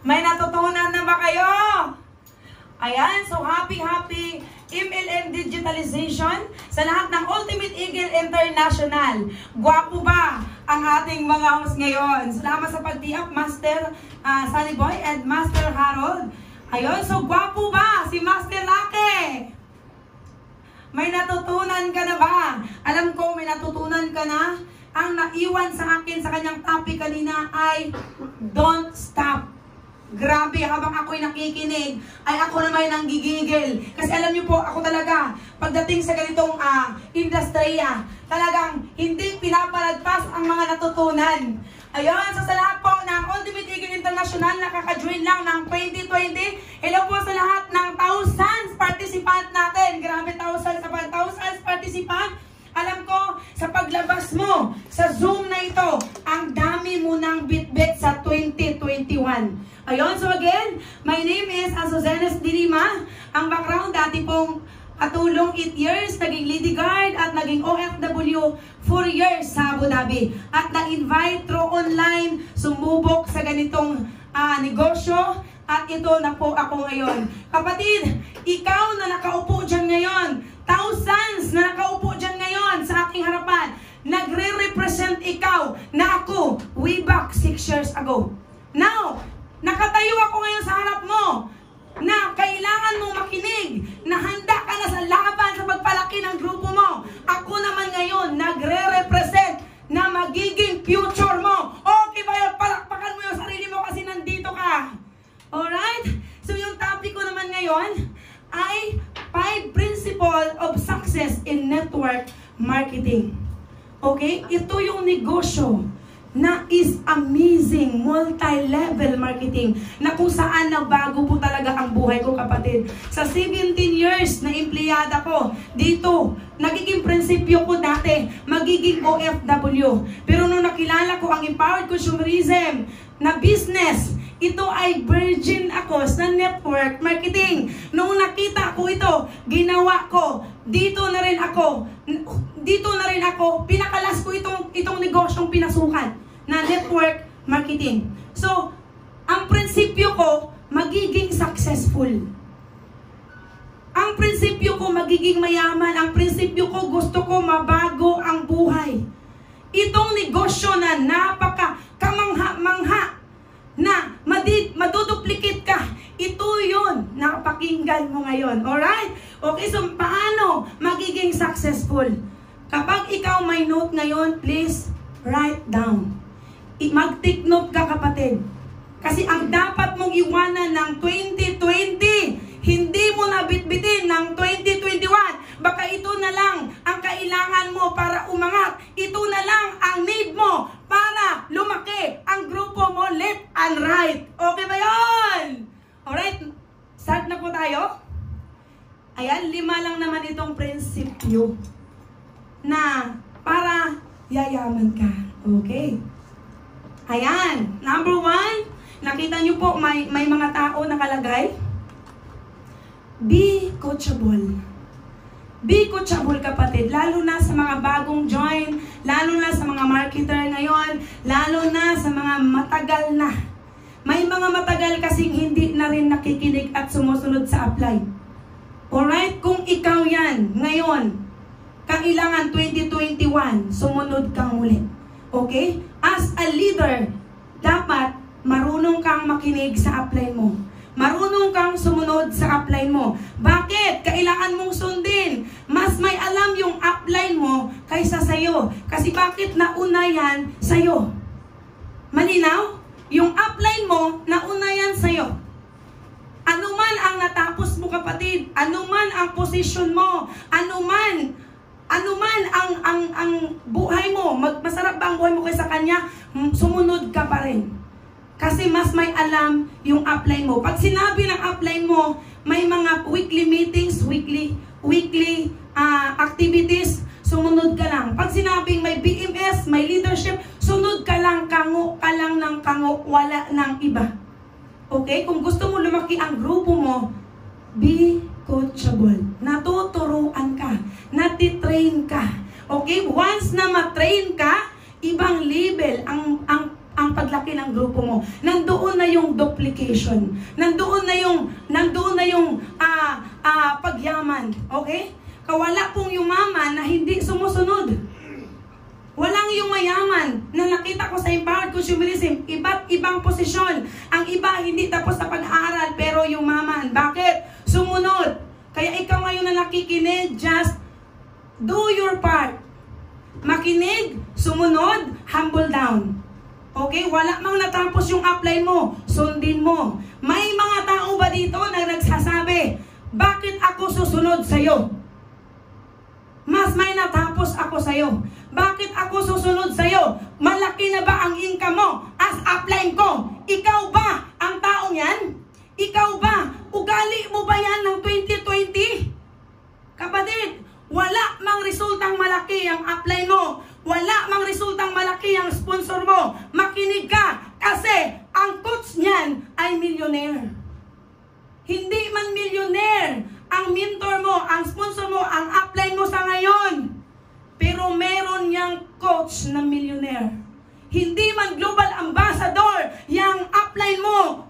May natutunan na ba kayo? Ayan, so happy MLM Digitalization sa lahat ng Ultimate Eagle International. Gwapo ba ang ating mga host ngayon? Salamat sa pagtiyak, Master Sunny Boy and Master Harold. Ayun, so gwapo ba si Master Lake? May natutunan ka na ba? Alam ko may natutunan ka na. Ang naiwan sa akin sa kanyang topic kanina ay don't stop. Grabe, habang ako'y nakikinig, ay ako naman nang gigigil. Kasi alam niyo po, ako talaga, pagdating sa ganitong industriya, talagang hindi pinapalagpas ang mga natutunan. Ayun, so sa lahat po ng Ultimate Eagle International, nakaka-join lang ng 2020. Hello po sa lahat ng thousands participant natin. Grabe, thousands participant. Alam ko, sa paglabas mo sa Zoom na ito, ang dami mo ng bit-bit sa 2021. Ayun, so again, my name is Azucenas Dirima. Ang background, dati pong katulong 8 years, naging lady guard at naging OFW 4 years sa Abu Dhabi. At na-invite through online, sumubok sa ganitong negosyo. At ito na po ako ngayon. Kapatid, ikaw na nakaupo dyan ngayon, thousands na nakaupo dyan ngayon sa aking harapan, nagre-represent ikaw na ako way back 6 years ago. Now, nakatayo ako ngayon sa harap mo na kailangan mo makinig, na handa ka na sa laban sa pagpalaki ng grupo mo. Ako naman ngayon, nagre-represent na magiging future mo. Okay ba yun? Palakpakan mo yung sarili mo kasi nandito ka. Alright? So yung topic ko naman ngayon ay 5 principles of success in network marketing. Okay? Ito yung negosyo na is amazing multi-level marketing na kung saan nagbago po talaga ang buhay ko, kapatid. Sa 17 years na empleyada ko dito, nagiging prinsipyo ko dati, magiging OFW. Pero nung nakilala ko ang Empowered Consumerism na business, ito ay virgin ako sa network marketing. Nung nakita ko ito, ginawa ko. Dito na rin ako, pinakalas ko itong negosyong pinasukan na network marketing. So, ang prinsipyo ko, magiging successful. Ang prinsipyo ko, magiging mayaman. Ang prinsipyo ko, gusto ko mabago ang buhay. Itong negosyo na kamangha-mangha, na maduduplicate ka. Ito yun, napakinggan mo ngayon. Alright? Okay, so paano magiging successful? Kapag ikaw may note ngayon, please write down. Mag-take note ka, kapatid. Kasi ang dapat mong iwanan ng 2020, hindi mo na bitbitin ng 2021. Baka ito na lang ang kailangan mo para umangat. Ito na lang ang need mo para lumaki ang grupo mo left and right. Okay ba yun? Alright, start na po tayo. Ayan, 5 lang naman itong prinsipyo na para yayaman ka. Okay. Ayan, number 1, nakita nyo po may mga tao nakalagay. Be coachable. Be coachable, kapatid, lalo na sa mga bagong join, lalo na sa mga marketer ngayon, lalo na sa mga matagal na. May mga matagal kasing hindi na rin nakikinig at sumusunod sa apply. Alright? Kung ikaw yan, ngayon, kailangan 2021, sumunod kang ulit. Okay? As a leader, dapat marunong kang makinig sa apply mo. Marunong kang sumunod sa upline mo. Bakit? Kailangan mong sundin. Mas may alam yung upline mo kaysa sa'yo. Kasi bakit nauna yan sa'yo? Malinaw? Yung upline mo, nauna yan sa'yo. Ano man ang natapos mo, kapatid, ano man ang posisyon mo, ano man ang buhay mo, masarap ba ang buhay mo kaysa kanya, sumunod ka pa rin. Kasi mas may alam yung upline mo. Pag sinabi ng upline mo, may mga weekly meetings, weekly activities, sumunod ka lang. Pag sinabing may BMS, may leadership, sunod ka lang, kango ka lang ng kango, wala ng iba. Okay? Kung gusto mo lumaki ang grupo mo, be coachable. Natuturuan ka. Natitrain ka. Okay? Once na matrain ka, ibang level ang ang paglaki ng grupo mo. Nandoon na yung duplication. Nandoon na yung pagyaman. Okay? Kawala pong yumaman na hindi sumusunod. Walang yung mayaman na nakita ko sa empowered consumerism, iba't ibang posisyon. Ang iba hindi tapos sa pag-aaral pero yumaman. Bakit? Sumunod. Kaya ikaw ngayon na nakikinig, just do your part. Makinig, sumunod, humble down. Okay? Wala mang natapos yung apply mo, sundin mo. May mga tao ba dito na nagsasabi, bakit ako susunod sa'yo? Mas may natapos ako sa'yo. Bakit ako susunod sa'yo? Malaki na ba ang income mo as apply ko? Ikaw ba ang taong yan? Ikaw ba? Ugali mo ba yan ng 2020? Kapatid, wala mang resultang malaki ang apply mo. Wala mang resultang malaki ang sponsor mo. Makinig ka kasi ang coach niyan ay millionaire. Hindi man millionaire ang mentor mo, ang sponsor mo, ang apply mo sa ngayon. Pero meron niyang coach na millionaire. Hindi man global ambassador yang apply mo.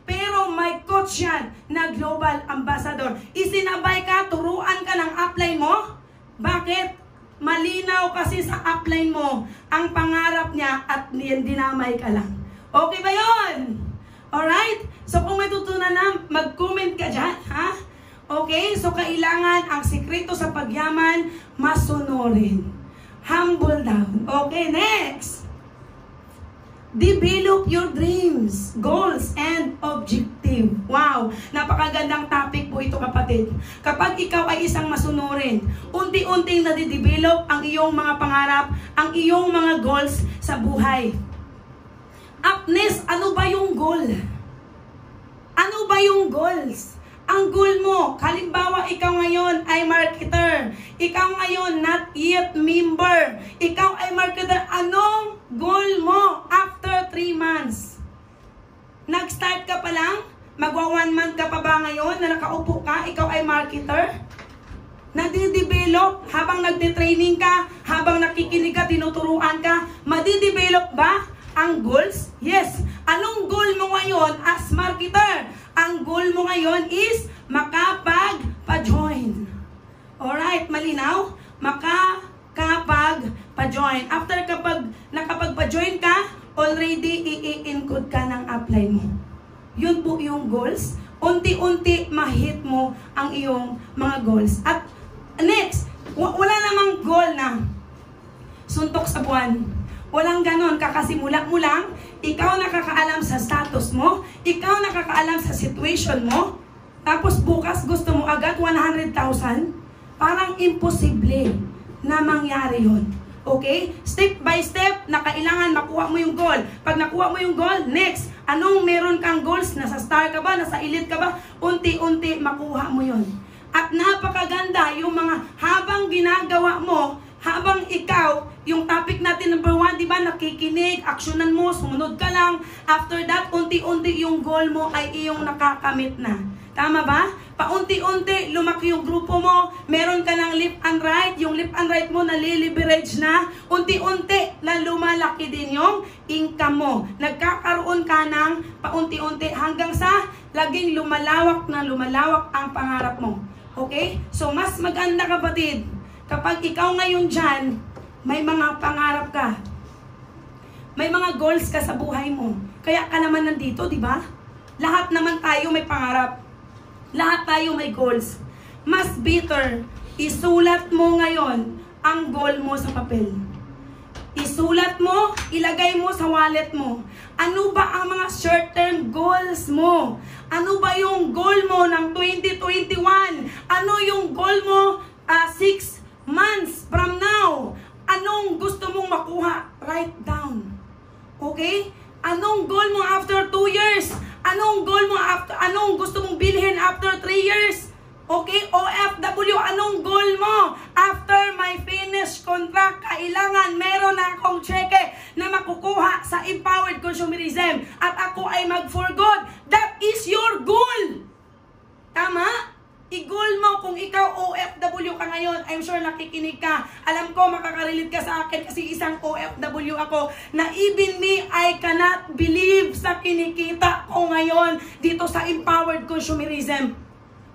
Pero may coach yan na global ambassador. Isinabay ka, turuan ka ng apply mo. Bakit? Malinaw kasi sa apply mo ang pangarap niya at dinamay ka lang. Okay ba yun? Alright? So kung may tutunan na, mag-comment ka dyan, ha? Okay? So kailangan ang sikreto sa pagyaman, masunurin. Humble down. Okay, next. Develop your dreams, goals, and objective. Wow! Napakagandang topic po ito, kapatid. Kapag ikaw ay isang masunurin, unti-unting nadidevelop ang iyong mga pangarap, ang iyong mga goals sa buhay. Upness, ano ba yung goal? Ano ba yung goals? Ang goal mo, halimbawa ikaw ngayon ay marketer, ikaw ngayon not yet member, ikaw ay marketer, anong goal mo after 3 months? Nag-start ka pa lang? Magwa 1 month ka pa ba ngayon na nakaupo ka, ikaw ay marketer? Nadidevelop habang nagde-training ka, habang nakikinig ka, tinuturuan ka, madidevelop ba ang goals? Yes. Anong goal mo ngayon as marketer? Ang goal mo ngayon is makapag-pa-join. Alright, malinaw? Makapag-pa-join. After kapag nakapag-pa-join ka, already i-encode ka ng apply mo. Yun po yung goals. Unti-unti ma-hit mo ang iyong mga goals. At next, wala namang goal na suntok sa buwan. Walang ganon, kakasimula mo lang, ikaw nakakaalam sa status mo, ikaw nakakaalam sa situation mo, tapos bukas gusto mo agad 100,000, parang imposible na mangyari yun. Okay? Step by step, na kailangan makuha mo yung goal. Pag nakuha mo yung goal, next, anong meron kang goals? Nasa star ka ba? Nasa elite ka ba? Unti-unti makuha mo yun. At napakaganda yung mga habang ginagawa mo, habang ikaw, yung topic natin number 1, di ba, nakikinig, aksyonan mo, sumunod ka lang. After that, unti-unti yung goal mo ay iyong nakakamit na. Tama ba? Paunti-unti, lumaki yung grupo mo, meron ka ng left and right, yung left and right mo naliliberage na, unti-unti na lumalaki din yung income mo. Nagkakaroon ka ng paunti-unti hanggang sa laging lumalawak na lumalawak ang pangarap mo. Okay? So, mas maganda, kapatid, kapag ikaw ngayon dyan, may mga pangarap ka. May mga goals ka sa buhay mo. Kaya ka naman nandito, di ba? Lahat naman tayo may pangarap. Lahat tayo may goals. Mas better, isulat mo ngayon ang goal mo sa papel. Isulat mo, ilagay mo sa wallet mo. Ano ba ang mga short-term goals mo? Ano ba yung goal mo ng 2021? Ano yung goal mo 6 months from now? Anong gusto mong makuha? Write down. Okay? Anong goal mo after 2 years? Anong goal mo after, anong gusto mong bilhin after 3 years? Okay? OFW, anong goal mo? After my finish contract, kailangan meron na akong cheque na makukuha sa empowered consumerism at ako ay mag-for good. That is your goal. Tama? I-goal mo kung ikaw OFW ka ngayon. I'm sure nakikinig ka. Alam ko makaka-relate ka sa akin kasi isang OFW ako na even me, I cannot believe sa kinikita ko ngayon dito sa empowered consumerism.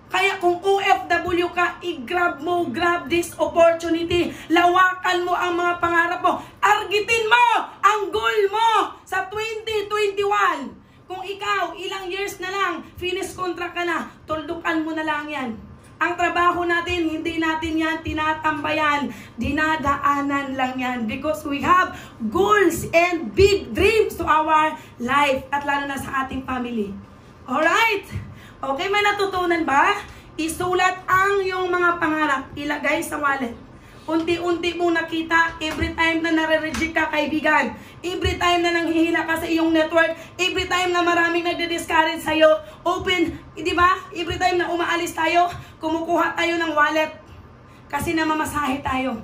Kaya kung OFW ka, grab this opportunity. Lawakan mo ang mga pangarap mo. Targetin mo ang goal mo sa 2021. Kung ikaw, ilang years na lang, finish contract ka na, tuldukan mo na lang yan. Ang trabaho natin, hindi natin yan tinatambayan, dinadaanan lang yan. Because we have goals and big dreams to our life at lalo na sa ating family. Alright? Okay, may natutunan ba? Isulat ang iyong mga pangarap, ilagay sa wallet. Unti-unti mong nakita, every time na nare-reject ka, kaibigan, every time na nanghihila ka sa iyong network, every time na maraming nagde-discourage sa'yo, open, di ba? Every time na umaalis tayo, kumukuha tayo ng wallet kasi namamasahe tayo.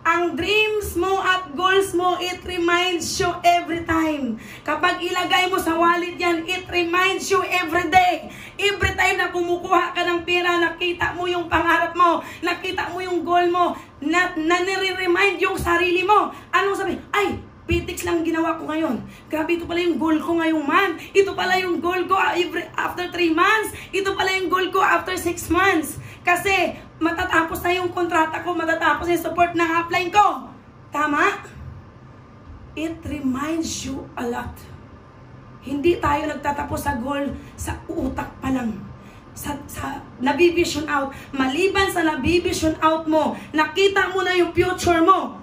Ang dreams mo at goals mo, it reminds you every time. Kapag ilagay mo sa wallet yan, it reminds you every day. Every time na kumukuha ka ng pera, nakita mo yung pangarap mo, nakita mo yung goal mo, na nire-remind yung sarili mo. Anong sabi? Ay, PTX lang ginawa ko ngayon. Grabe, ito pala yung goal ko ngayong month. Ito pala yung goal ko after 3 months. Ito pala yung goal ko after 6 months. Kasi matatapos na yung kontrata ko, matatapos yung support ng upline ko. Tama? It reminds you a lot. Hindi tayo nagtatapos sa goal sa utak pa lang. Sa nabivision out. Maliban sa nabivision out mo, nakita mo na yung future mo,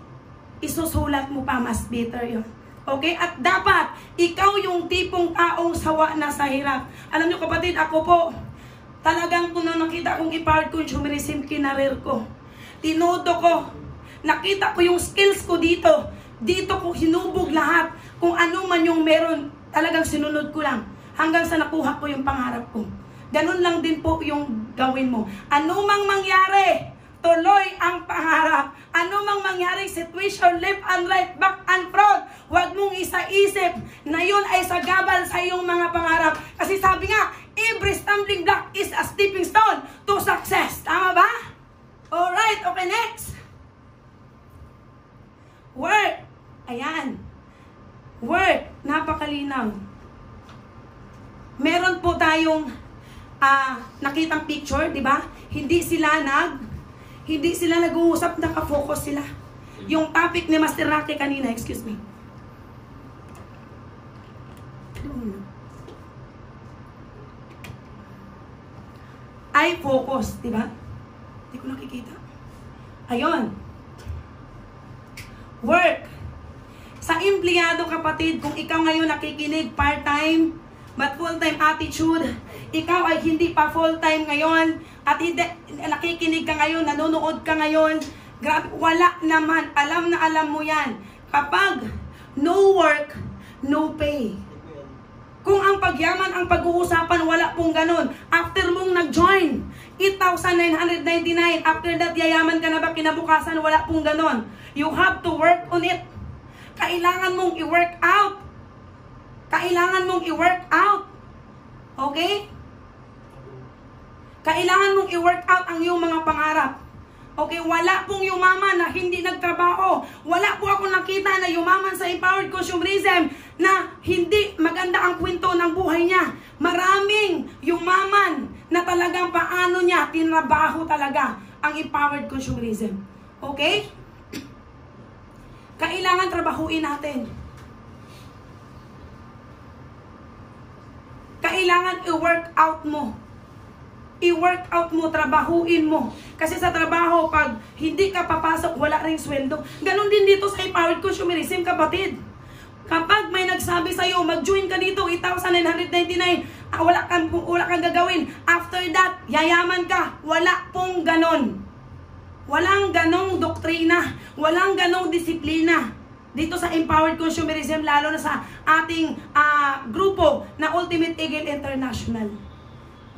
isusulat mo pa, mas better yun. Okay? At dapat, ikaw yung tipong taong sawa na sa hirap. Alam nyo kapatid, ako po, talagang kung nakita kong empowered consumerism, kinarir ko. Tinodo ko. Nakita ko yung skills ko dito. Dito ko hinubog lahat. Kung ano man yung meron, talagang sinunod ko lang. Hanggang sa nakuha ko yung pangarap ko. Ganun lang din po yung gawin mo. Ano mang mangyari, tuloy ang pangarap. Ano mang mangyari, situation, left and right, back and front, huwag mong isa-isip na yun ay sagabal sa iyong mga pangarap. Kasi sabi nga, every stumbling block is a stepping stone to success. Tama ba? Alright, okay, next. Work. Ayan. Work. Napakalinaw. Meron po tayong nakitang picture, di ba? Hindi sila nag-uusap, nakafocus sila. Yung topic ni Master Rocky kanina, excuse me. Eye focus, di ba? Hindi ko nakikita. Ayun. Work. Sa empleyado, kapatid, kung ikaw ngayon nakikinig part-time, but full-time attitude, ikaw ay hindi pa full-time ngayon, at hindi, nakikinig ka ngayon, nanonood ka ngayon, grabe, wala naman, alam na alam mo yan. Kapag no work, no pay. Kung ang pagyaman ang pag-uusapan, wala pong ganun. After mong nag-join, 8,999, after that, yayaman ka na ba kinabukasan, wala pong ganun. You have to work on it. Kailangan mong i-work out. Kailangan mong i-work out. Okay? Kailangan mong i-work out ang iyong mga pangarap. Okay? Wala pong yumaman na hindi nagtrabaho. Wala po akong nakita na yumaman sa empowered consumerism na hindi maganda ang kwento ng buhay niya. Maraming yumaman na talagang paano niya tinrabaho talaga ang empowered consumerism. Okay? Kailangan trabahuin natin. Kailangan i-work out mo. I-work out mo, trabahuin mo. Kasi sa trabaho, pag hindi ka papasok, wala ring sweldo. Ganon din dito sa empowered consumerism, kapatid. Kapag may nagsabi sa'yo, mag-join ka dito, 8,999, wala kang gagawin. After that, yayaman ka. Wala pong ganon. Walang ganong doktrina. Walang ganong disiplina. Dito sa empowered consumerism, lalo na sa ating grupo na Ultimate Eagle International.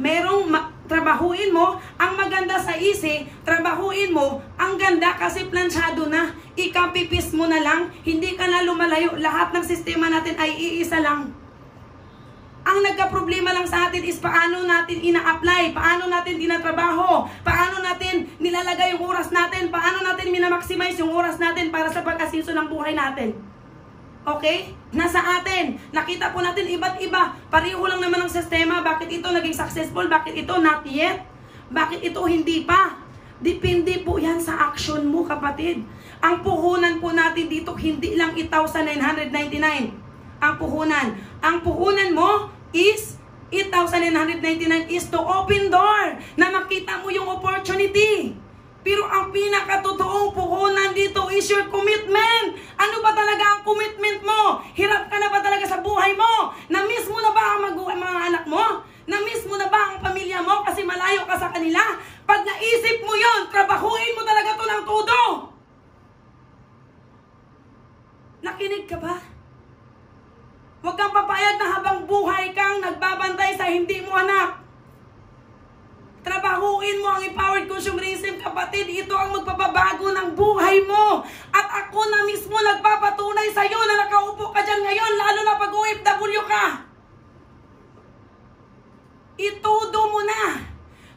Merong trabahuin mo, ang maganda sa easy, trabahuin mo, ang ganda kasi planchado na, ikapipis mo na lang, hindi ka na lumalayo, lahat ng sistema natin ay iisa lang. Ang nagka-problema lang sa atin is paano natin ina-apply, paano natin tinatrabaho, paano natin nilalagay yung oras natin, paano natin minamaximize yung oras natin para sa pag-asinso ng buhay natin. Okay? Nasa atin. Nakita po natin iba't iba. Pareho lang naman ang sistema. Bakit ito naging successful? Bakit ito not yet? Bakit ito hindi pa? Depende po yan sa action mo, kapatid. Ang puhunan po natin dito, hindi lang 8,999. Ang puhunan mo is 8,999 is to open door na makita mo yung opportunity. Pero ang pinakatotoong puhunan dito is your commitment. Ano ba talaga ang commitment mo? Hirap ka na ba talaga sa buhay mo? Na-miss mo na ba ang mga anak mo? Na-miss mo na ba ang pamilya mo kasi malayo ka sa kanila? Pag naisip mo yon, trabahuin mo talaga to ng todo. Nakinig ka ba? Huwag kang papayag na habang buhay kang nagbabantay sa hindi mo anak. Trabahuin mo ang empowered consumerism, kapatid. Ito ang magpapabago ng buhay mo. At ako na mismo nagpapatunay sa iyo na nakaupo ka dyan ngayon, lalo na pag OFW ka. Itudo mo na.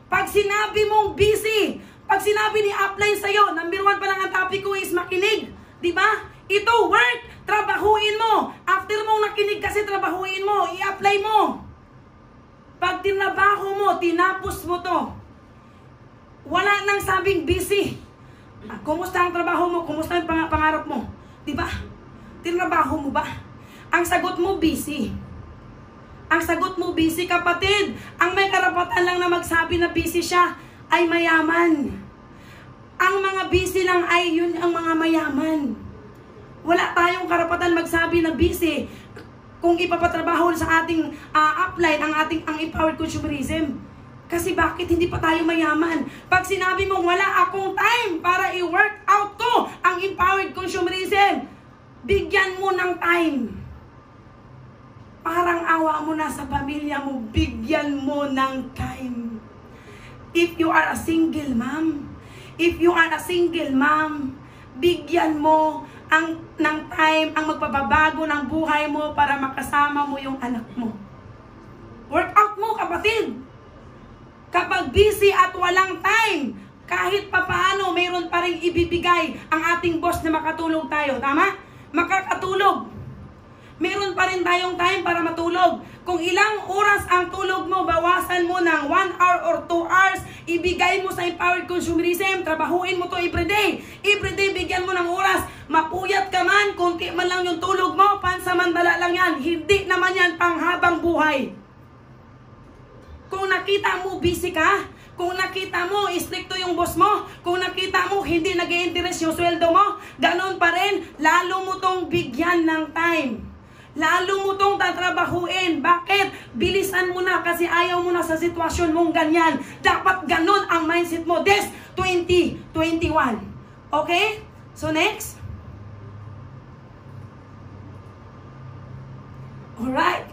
Pag sinabi mong busy, pag sinabi ni upline sa iyo, number 1 pa lang ang topic ko is makinig. Diba? Ito, work. Trabahuin mo. After mong nakinig kasi, trabahuin mo. I-apply mo. Pag tinabaho mo, tinapos mo to, wala nang sabing busy. Kumusta ang trabaho mo? Kumusta ang pangarap mo? Diba? Tinabaho mo ba? Ang sagot mo, busy. Ang sagot mo, busy, kapatid. Ang may karapatan lang na magsabi na busy siya ay mayaman. Ang mga busy lang ay yun ang mga mayaman. Wala tayong karapatan magsabi na busy kung ipapatrabaho sa ating upline ang empowered consumerism. Kasi bakit hindi pa tayo mayaman? Pag sinabi mong wala akong time para i-work out ko ang empowered consumerism, bigyan mo ng time. Parang awa mo na sa pamilya mo, bigyan mo ng time. If you are a single mom, bigyan mo ng time ang magpapabago ng buhay mo para makasama mo yung anak mo. Work out mo, kapatid. Kapag busy at walang time, kahit papaano, mayroon pa rin ibibigay ang ating boss na makatulog tayo. Tama? Makakatulog. Meron pa rin tayong time para matulog. Kung ilang oras ang tulog mo, bawasan mo ng 1 hour or 2 hours, ibigay mo sa empowered consumerism, trabahuin mo to everyday. Everyday, bigyan mo ng oras. Mapuyat ka man, konti man lang yung tulog mo, pansamantala lang yan. Hindi naman yan panghabang buhay. Kung nakita mo busy ka, kung nakita mo istrikto yung boss mo, kung nakita mo hindi nag-i-interest yung sweldo mo, ganon pa rin, lalo mo tong bigyan ng time. Lalo mo tong tatrabahuin. Bakit? Bilisan mo na kasi ayaw mo na sa sitwasyon mong ganyan. Dapat ganon ang mindset mo. This 2021. Okay? So next. Alright.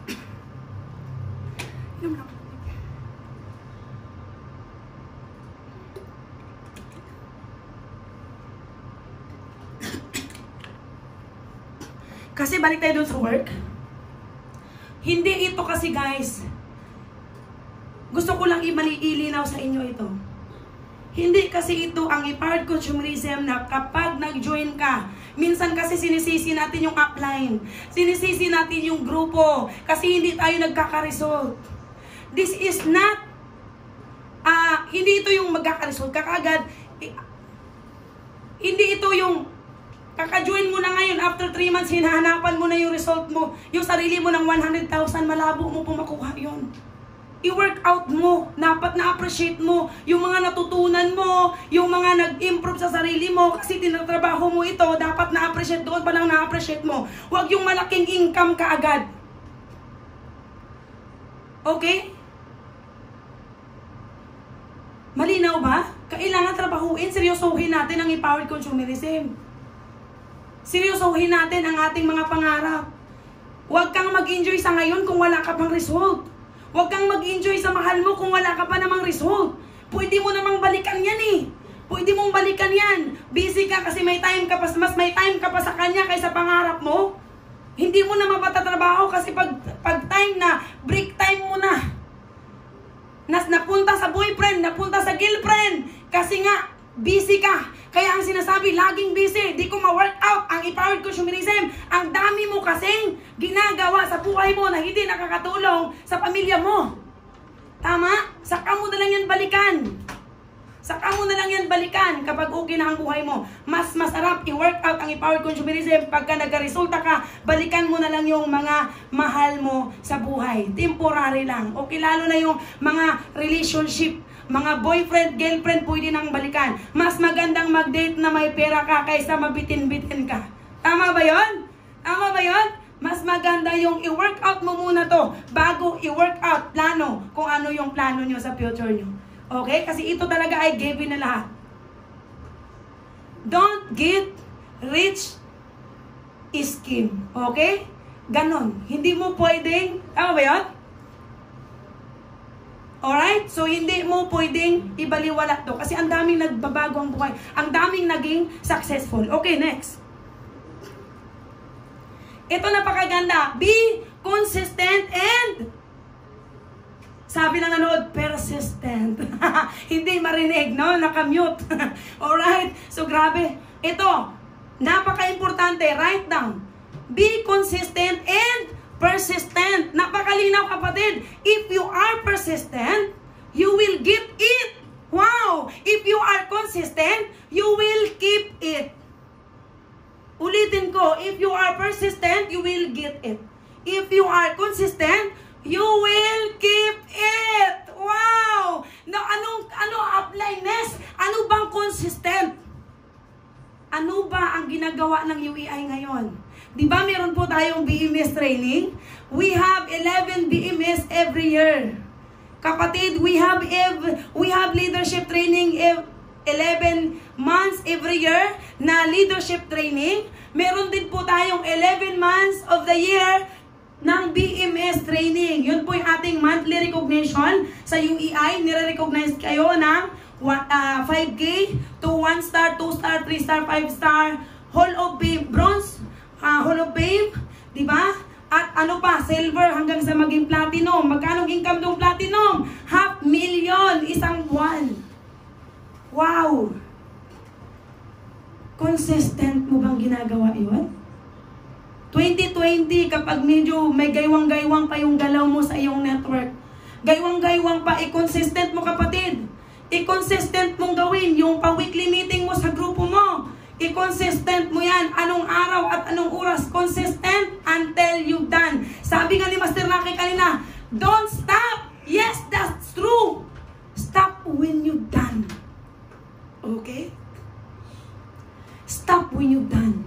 Kasi balik tayo dun sa work. Hindi ito kasi, guys. Gusto ko lang ilinaw sa inyo ito. Hindi kasi ito ang empowered consumerism na kapag nag-join ka, minsan kasi sinisisi natin yung upline. Sinisisi natin yung grupo kasi hindi tayo nagkaka-result. This is not, hindi ito yung magkaka-result kakagad. Hindi ito yung kaka-join mo na ngayon, after 3 months, hinahanapan mo na yung result mo. Yung sarili mo ng 100,000, malabo mo po makuha yun. I-work out mo. Dapat na-appreciate mo yung mga natutunan mo, yung mga nag-improve sa sarili mo, kasi tinatrabaho mo ito, dapat na-appreciate doon pa lang na-appreciate mo. Huwag yung malaking income ka agad. Okay? Malinaw ba? Kailangan trabahuin, seryosohin natin ang empowered consumerism. Seryosohin natin ang ating mga pangarap. Huwag kang mag-enjoy sa ngayon kung wala ka pang result. Huwag kang mag-enjoy sa mahal mo kung wala ka pa namang result. Pwede mo namang balikan yan eh. Pwede mong balikan yan. Busy ka kasi may time ka pa, mas may time ka pa sa kanya kaysa pangarap mo. Hindi mo na mapatatrabaho kasi pag time na break boyfriend, napunta sa girlfriend. Kasi nga, busy ka. Kaya ang sinasabi, laging busy. Di ko ma-workout ang empowered consumerism. Ang dami mo kasing ginagawa sa buhay mo na hindi nakakatulong sa pamilya mo. Tama? Saka mo na lang yan balikan. Saka mo na lang yan balikan kapag okay na ang buhay mo. Mas masarap i-workout ang empowered consumerism pagka nagkaresulta ka, balikan mo na lang yung mga mahal mo sa buhay. Temporary lang. Okay, lalo na yung mga relationship, mga boyfriend, girlfriend, pwede nang balikan. Mas magandang mag-date na may pera ka kaysa mabitin-bitin ka. Tama ba yon? Tama ba yon? Mas maganda yung i-workout mo muna to bago i-workout plano kung ano yung plano nyo sa future nyo. Okay? Kasi ito talaga ay given na lahat. Don't get rich scheme. Okay? Ganon. Hindi mo pwedeng, tama ba yun? Alright? So, hindi mo pwedeng ibaliwala to. Kasi ang daming nagbabago ang buhay. Ang daming naging successful. Okay, next. Ito napakaganda. Be consistent and sabi ng nanood, persistent. Hindi marinig, no? Nakamute. Alright? So, grabe. Ito, napaka-importante. Write down. Be consistent and persistent. Napakalinaw, kapatid. If you are persistent, you will get it. Wow! If you are consistent, you will keep it. Ulitin ko, if you are persistent, you will get it. If you are consistent, you will keep it. Wow! Now, ano apply next? Ano bang consistent? Ano ba ang ginagawa ng UEI ngayon? Di ba meron po tayong BMS training? We have 11 BMS every year. Kapatid, we have leadership training 11 months every year na leadership training. Meron din po tayong 11 months of the year ng BMS training. Yun po yung ating monthly recognition sa UEI. Nire-recognize kayo ng 5K to 1 star, 2 star, 3 star, 5 star, Hall of Fame, bronze, Hall of Fame, di ba? At ano pa, silver hanggang sa maging platinum. Magkano income ng platinum? 500,000 isang buwan. Wow! Consistent mo bang ginagawa yun? 2020, kapag medyo may gaywang-gaywang pa yung galaw mo sa iyong network, gaywang-gaywang pa, i-consistent mo, kapatid. I-consistent mong gawin yung pa-weekly meeting mo sa grupo mo. I-consistent mo yan. Anong araw at anong oras. Consistent until you've done. Sabi nga ni Master Rocky kanina, don't stop. Yes, that's true. Stop when you've done. Okay? Stop when you've done.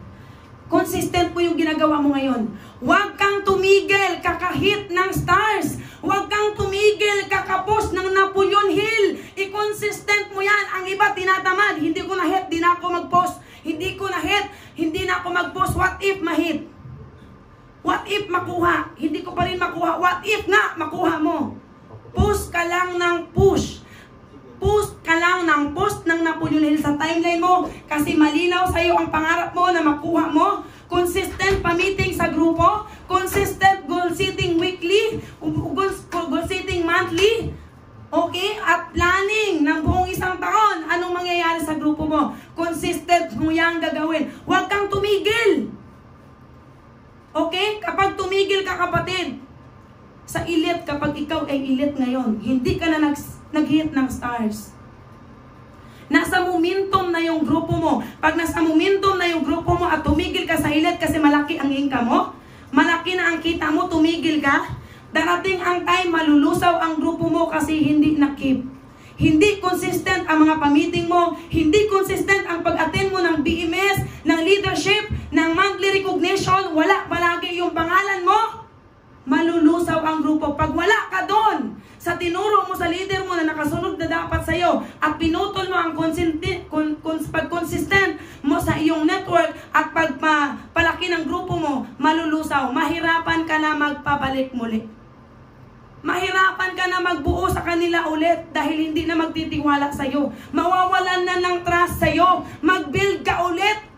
Consistent po yung ginagawa mo ngayon. Huwag kang tumigil kakahit ng stars. Huwag kang tumigil kakapos ng Napoleon Hill. I-consistent mo yan. Ang iba tinatamad. Hindi ko na-hit, di na ako mag-post. Hindi ko na-hit, hindi na ako mag-post. What if ma-hit? What if makuha? Hindi ko pa rin makuha. What if nga makuha mo? Push ka lang ng push. Post ka lang ng post ng Napoleon Hill sa timeline mo kasi malinaw sa iyo ang pangarap mo na makuha mo. Consistent pa-meeting sa grupo, consistent goal-setting weekly, goal-setting monthly, okay? At planning ng buong isang taon, anong mangyayari sa grupo mo? Consistent mo yang gagawin. Huwag kang tumigil. Okay? Kapag tumigil ka, kapatid, sa elite, kapag ikaw ay elite ngayon, hindi ka na nag-hit ng stars. Nasa momentum na yung grupo mo. Pag nasa momentum na yung grupo mo at tumigil ka sa elite kasi malaki ang income mo, malaki na ang kita mo, tumigil ka, darating ang time malulusaw ang grupo mo kasi hindi na-keep. Hindi consistent ang mga pa-meeting mo, hindi consistent ang pag-attend mo ng BMS, ng leadership, ng monthly recognition, wala palagi yung pangalan mo, malulusaw ang grupo. Pag wala ka doon, sa tinuro mo sa leader mo na nakasunod na dapat sa'yo at pinutol mo ang pag-consistent mo sa iyong network at pagpalaki ng grupo mo, malulusaw. Mahirapan ka na magpabalik muli. Mahirapan ka na magbuo sa kanila ulit dahil hindi na magtitiwala sa'yo. Mawawalan na ng trust sa'yo. Mag-build ka ulit.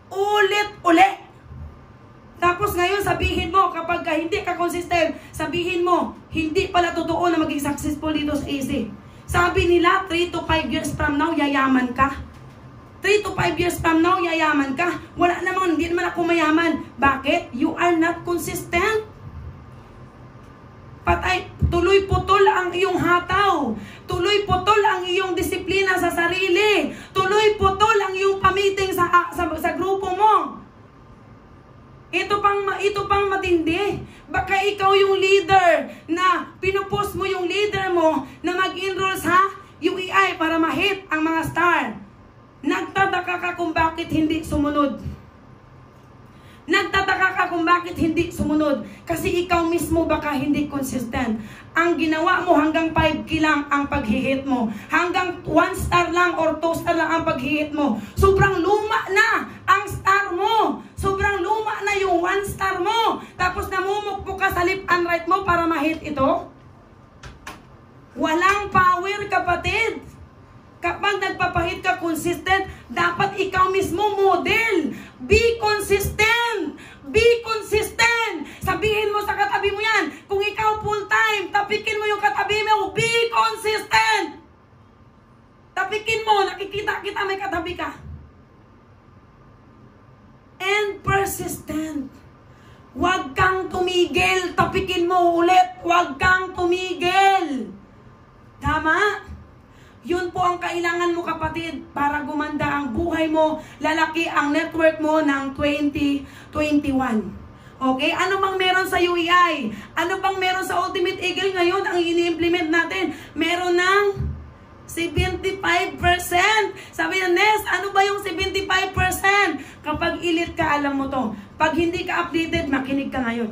Tapos ngayon sabihin mo, kapag hindi ka consistent, sabihin mo, hindi pala totoo na maging successful dito sa AC. Sabi nila, 3 to 5 years from now, yayaman ka. 3 to 5 years from now, yayaman ka. Wala namang, hindi naman ako mayaman. Bakit? You are not consistent. Patay, tuloy putol ang iyong hataw. Tuloy putol ang iyong disiplina sa sarili. Tuloy putol ang iyong pamiting sa grupo mo. Ito pang matindi. Baka ikaw yung leader na pinupost mo yung leader mo na mag-enroll sa UEI para ma-hit ang mga star. Nagtataka ka kung bakit hindi sumunod. Nagtataka ka kung bakit hindi sumunod. Kasi ikaw mismo baka hindi consistent. Ang ginawa mo hanggang 5K lang ang paghihit mo. Hanggang 1 star lang or 2 star lang ang paghihit mo. Sobrang luma na ang star mo. Sobrang luma na yung 1 star mo. Tapos namumukpo ka sa left and right mo para ma-hit ito. Walang power, kapatid. Kapag nagpapahit ka consistent, dapat ikaw mismo model. Be consistent. Be consistent. Sabihin mo sa katabi mo yan. Kung ikaw full-time, tapikin mo yung katabi mo. Be consistent. Tapikin mo. Nakikita kita may katabi ka. And persistent. Huwag kang tumigil. Tapikin mo ulit. Huwag kang tumigil. Tama? Yun po ang kailangan mo, kapatid, para gumanda ang buhay mo, lalaki ang network mo ng 2021. Okay? Ano bang meron sa UEI? Ano bang meron sa Ultimate Eagle ngayon ang ini-implement natin? Meron ng 75%. Sabi na, Nes, ano ba yung 75%? Kapag elite ka, alam mo to. Pag hindi ka updated, makinig ka ngayon.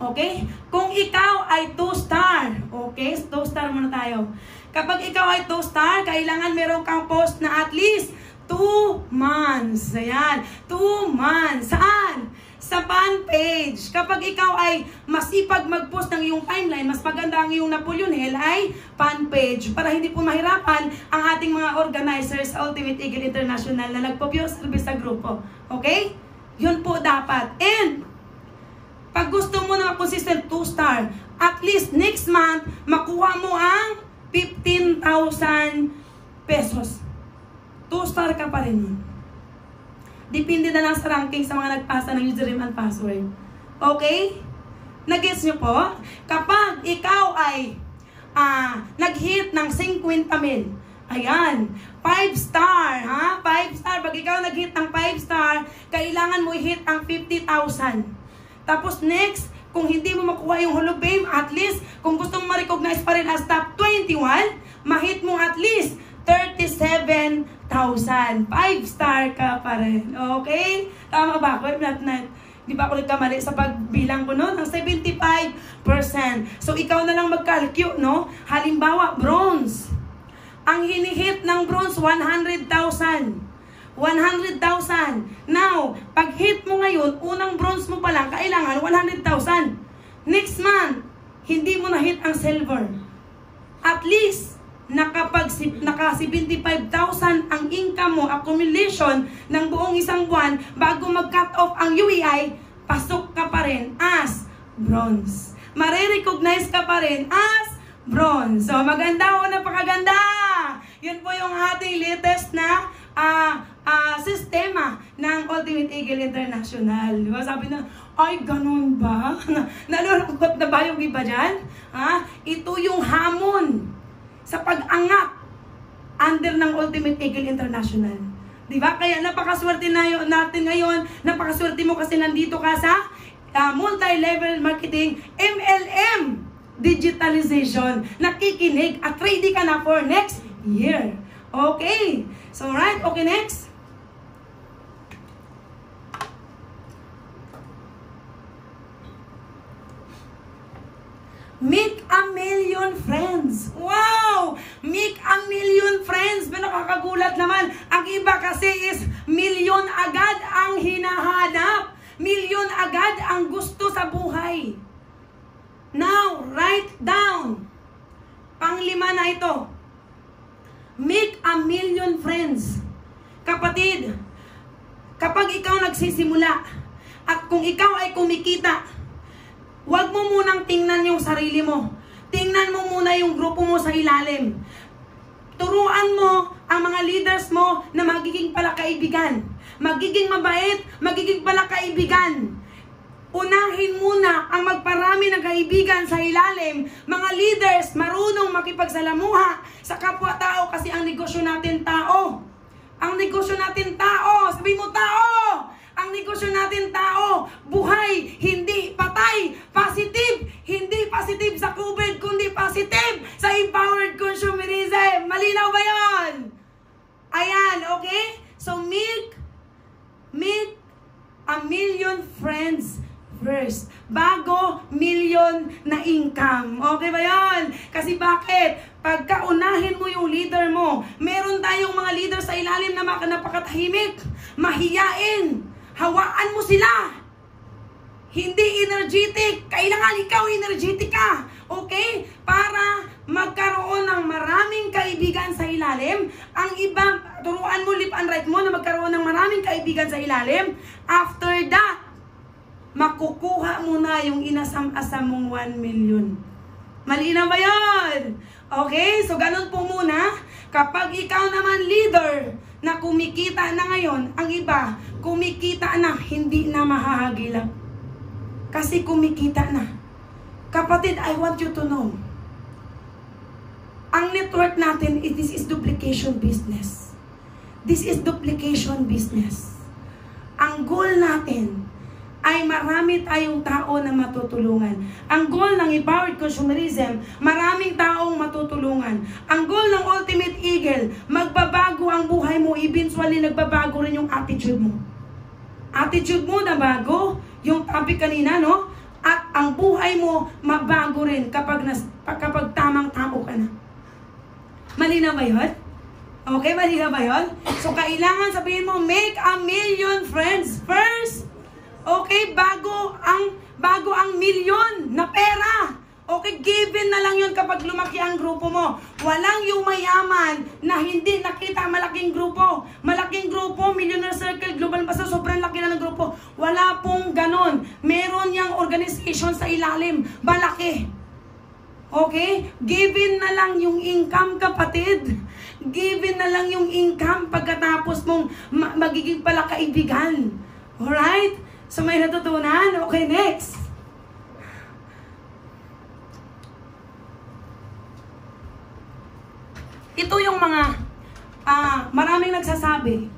Okay? Kung ikaw ay 2-star, okay? 2-star muna tayo. Kapag ikaw ay 2-star, kailangan meron kang post na at least 2 months. Ayan, 2 months. Saan? Sa fan page. Kapag ikaw ay masipag mag-post ng iyong timeline, mas maganda ang iyong Napoleon Hill ay fan page. Para hindi po mahirapan ang ating mga organizers sa Ultimate Eagle International na nagpo-pure service sa grupo. Okay? Yun po dapat. And, pag gusto mo na consistent 2-star, at least next month, makuha mo ang 15,000 pesos. 2-star ka pa rin nun. Depende na lang sa ranking sa mga nagpasa ng username and password. Okay? Nag-gets nyo po? Kapag ikaw ay nag-hit ng 50,000, ayan, 5-star, ha? 5-star. Pag ikaw nag-hit ng 5-star, kailangan mo i-hit ang 50,000. Tapos next, kung hindi mo makuha yung Hall of Fame, at least, kung gusto mo ma-recognize pa rin as top 21, ma-hit mo at least 37,000. 5-star ka pa rin. Okay? Tama ba ako? Di ba ako nagkamali sa pagbilang ko, no? Ng 75%. So, ikaw na lang mag-calculate, no? Halimbawa, bronze. Ang hinihit ng bronze, 100,000. 100,000. Now, pag hit mo ngayon, unang bronze mo pa lang, kailangan 100,000. Next month, hindi mo na hit ang silver. At least, naka 75,000 ang income mo, accumulation ng buong isang buwan, bago mag-cut off ang UEI, pasok ka pa rin as bronze. Mare-recognize ka pa rin as bronze. So, maganda o napakaganda! Yun po yung ating latest na sistema ng Ultimate Eagle International. Diba? Sabi na, ay, ganun ba? Nalulungkot na ba yung iba dyan? Ito yung hamon sa pag-angat under ng Ultimate Eagle International. Diba? Kaya napakaswerte natin ngayon, napakaswerte mo kasi nandito ka sa multi-level marketing, MLM digitalization. Nakikinig at ready ka na for next year. Okay. So, right. Okay, next. Make a million friends. Wow! Make a million friends. Nakakagulat naman. Ang iba kasi is million agad ang hinahanap. Million agad ang gusto sa buhay. Now, write down. Panglima na ito. Make a million friends. Kapatid, kapag ikaw nagsisimula at kung ikaw ay kumikita, huwag mo munang tingnan yung sarili mo. Tingnan tingnan mo muna yung grupo mo sa ilalim. Turuan mo ang mga leaders mo na magiging palakaibigan. Magiging mabait, magiging palakaibigan. Unahin muna ang magparami ng kaibigan sa ilalim. Mga leaders, marunong makipagsalamuha sa kapwa-tao kasi ang negosyo natin tao. Ang negosyo natin tao. Sabi mo tao. Ang negosyo natin tao. Buhay, hindi patay. Positive, hindi positive sa COVID, kundi positive sa empowered consumerism. Malinaw ba yun? Ayan, okay? So, make a million friends first. Bago million na income. Okay ba yun? Kasi bakit? Pagka unahin mo yung leader mo, meron tayong mga leader sa ilalim na napakatahimik, mahiyain, hawaan mo sila. Hindi energetic. Kailangan ikaw energetic ka. Okay? Para magkaroon ng maraming kaibigan sa ilalim. Ang iba, turuan mo lip and right mo na magkaroon ng maraming kaibigan sa ilalim. After that, makukuha mo na yung inasam-asam mong 1 million. Malinaw ba yun? Okay? So, ganun po muna. Kapag ikaw naman leader na kumikita na ngayon, ang iba, kumikita na, hindi na mahahagilap. Kasi kumikita na. Kapatid, I want you to know, ang network natin, this is duplication business. This is duplication business. Ang goal natin ay marami tayong tao na matutulungan. Ang goal ng empowered consumerism, maraming taong matutulungan. Ang goal ng Ultimate Eagle, magbabago ang buhay mo, eventually nagbabago rin yung attitude mo. Attitude mo na bago, yung topic kanina, no? At ang buhay mo, mabago rin kapag tamang tao ka na. Malinaw ba yun? Okay, malinaw ba yun? So, kailangan sabihin mo, make a million friends first. Okay, bago ang milyon na pera. Okay, given na lang yun kapag lumaki ang grupo mo. Walang yung mayaman na hindi nakita malaking grupo. Malaking grupo, Millionaire Circle, Global Basta, sobrang laki na ng grupo. Wala pong ganon. Meron yung organization sa ilalim. Malaki. Okay? Given na lang yung income, kapatid. Given na lang yung income pagkatapos mong magiging pala kaibigan. Alright? So, may natutunan? Okay, next. Ito yung mga maraming nagsasabi.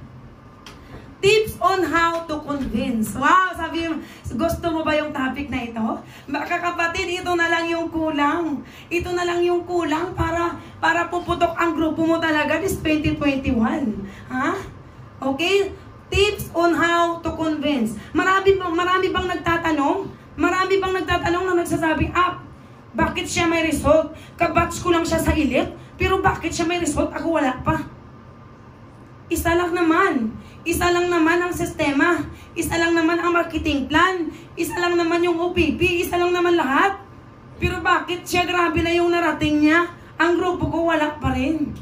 Tips on how to convince. Wow, sabi mo, gusto mo ba yung topic na ito? Baka kapatid, ito na lang yung kulang. Ito na lang yung kulang para puputok ang grupo mo talaga this 2021. Ha? Okay? Tips on how to convince. Marami bang nagtatanong? Marami bang nagtatanong na nagsasabing, bakit siya may result? Kabatch ko lang siya sa elite, pero bakit siya may result? Ako wala pa. Isa lang naman. Isa lang naman ang sistema. Isa lang naman ang marketing plan. Isa lang naman yung OPP. Isa lang naman lahat. Pero bakit siya grabe na yung narating niya? Ang grupo ko wala pa rin.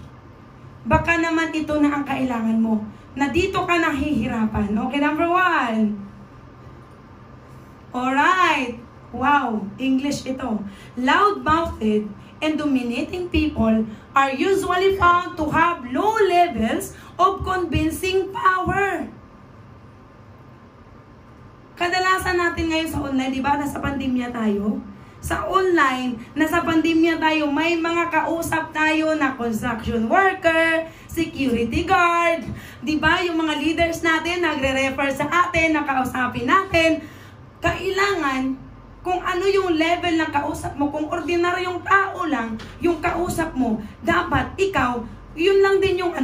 Baka naman ito na ang kailangan mo. Na dito ka nahihirapan. Okay, number 1. Alright. Wow, English ito. Loud-mouthed and dominating people are usually found to have low levels of convincing power. Kadalasan natin ngayon sa online, di ba? Nasa pandemya tayo. Sa online, nasa pandemya tayo, may mga kausap tayo na construction worker, security guard, di ba? Yung mga leaders natin, nagre-refer sa atin, nakausapin natin. Kailangan, kung ano yung level ng kausap mo, kung ordinaryong tao lang yung kausap mo, dapat ikaw, yun lang din yung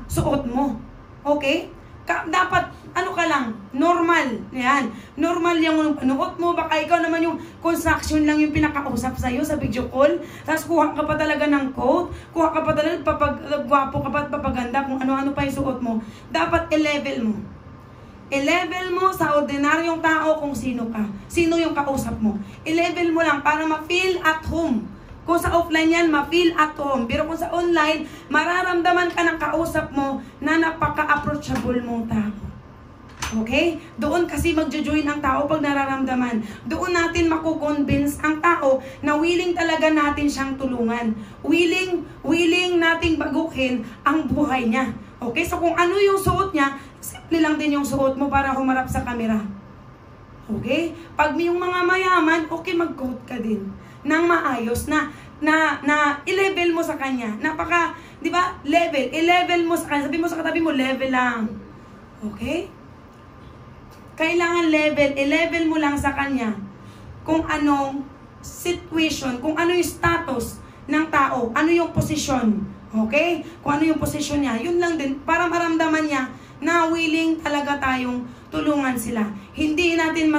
suot mo. Okay? Dapat, ka lang, normal. Yan. Normal yung panuot mo. Baka ikaw naman yung construction lang yung pinakausap sa'yo sa video call. Tapos kuha ka pa talaga ng quote. Kuha ka pa talaga, gwapo ka pa at papaganda kung ano-ano pa yung suot mo. Dapat i-level mo. I-level mo sa ordinaryong tao kung sino ka. Sino yung kausap mo. I-level mo lang para ma-feel at home. Kung sa offline yan, ma-feel at home. Pero kung sa online, mararamdaman ka ng kausap mo na napaka-approachable mong tao. Okay? Doon kasi magjo-join ang tao pag nararamdaman. Doon natin makukonvince ang tao na willing talaga talaga natin siyang tulungan. Willing nating baguhin ang buhay niya. Okay? So kung ano yung suot niya, simple lang din yung suot mo para humarap sa camera. Okay? Pag yung mga mayaman, okay, mag-coat ka din ng maayos na i-level mo sa kanya. Di ba? I-level mo sa kanya. Sabi mo sa katabi mo, level lang. Okay? Kailangan i-level mo lang sa kanya kung anong situation, kung ano yung status ng tao, ano yung posisyon. Okay? Kung ano yung posisyon niya. Yun lang din, para maramdaman niya na willing talaga tayong tulungan sila. Hindi natin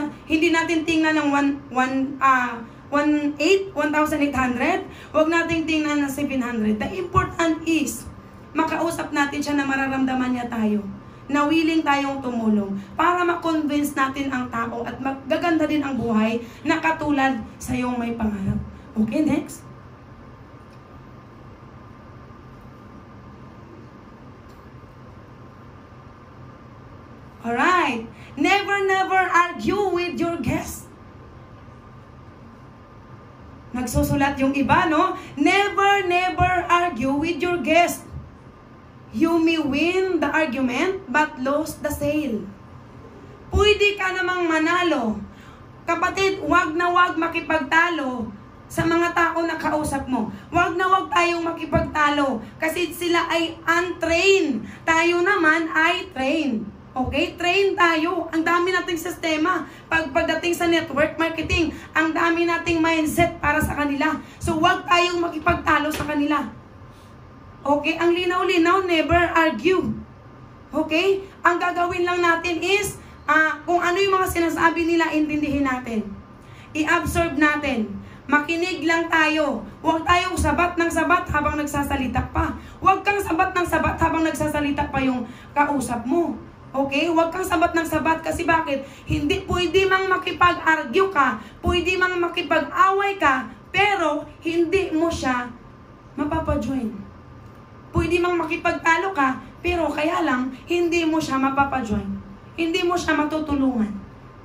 tingnan ng 1,800. Huwag nating tingnan ng 700. The important is, makausap natin siya na mararamdaman niya tayo. Na willing tayong tumulong para ma-convince natin ang tao at magaganda din ang buhay na katulad sa iyong may pangarap. Okay, next. Alright. Never argue with your guest. Nagsusulat yung iba, no? Never argue with your guest. You may win the argument but lose the sale. Pwede ka namang manalo. Kapatid, wag na wag makipagtalo sa mga tao na kausap mo. Wag na wag tayong makipagtalo kasi sila ay untrained. Tayo naman ay trained. Okay? Train tayo. Ang dami nating sistema. Pagdating sa network marketing, ang dami nating mindset para sa kanila. So, wag tayong makipagtalo sa kanila. Okay? Ang linaw-linaw, never argue. Okay? Ang gagawin lang natin is, kung ano yung mga sinasabi nila, intindihin natin. I-absorb natin. Makinig lang tayo. Huwag tayong sabat ng sabat habang nagsasalita pa. Huwag kang sabat ng sabat habang nagsasalita pa yung kausap mo. Okay? Huwag kang sabat ng sabat kasi bakit? Hindi pwede mang makipag-argue ka, pwede mang makipag-away ka, pero hindi mo siya mapapajoin. Pwede mang makipagtalo ka, pero kaya lang, hindi mo siya mapapajoin. Hindi mo siya matutulungan.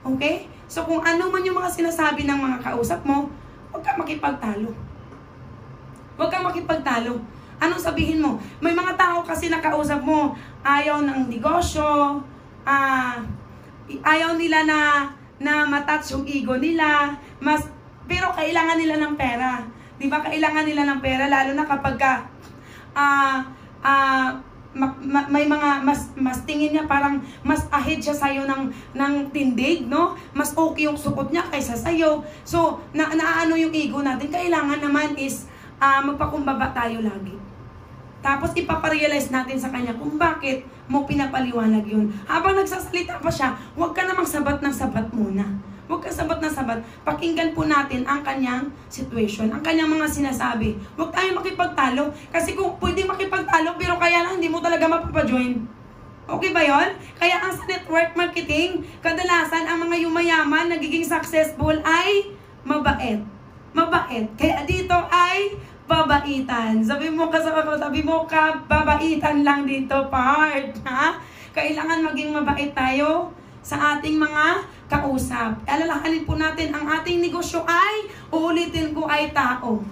Okay? So kung ano man yung mga sinasabi ng mga kausap mo, huwag kang makipagtalo. Huwag kang makipagtalo. Anong sabihin mo? May mga tao kasi nakausap mo, ayaw ng negosyo, ayaw nila na matouch yung ego nila, pero kailangan nila ng pera. Di ba? Kailangan nila ng pera, lalo na kapag may mga mas tingin niya parang mas ahead siya sa'yo ng tindig, no? Mas okay yung suot niya kaysa sa'yo. So, naano yung ego natin. Kailangan naman is magpakumbaba tayo lagi. Tapos ipaparealize natin sa kanya kung bakit mo pinapaliwanag yun. Habang nagsasalita pa siya, huwag ka namang sabat ng sabat muna. Huwag ka sabat na sabat. Pakinggan po natin ang kanyang situation, ang kanyang mga sinasabi. Huwag tayong makipagtalo. Kasi kung pwede makipagtalo, pero kaya lang hindi mo talaga mapapajoin. Okay ba yon? Kaya ang sa network marketing, kadalasan ang mga yumayaman, nagiging successful ay mabait. Mabait. Kaya dito ay babaitan. Sabi mo babaitan lang dito, part. Ha? Kailangan maging mabait tayo sa ating mga kausap. Alalahanin po natin, ang ating negosyo ay, uulitin ko, ay tao.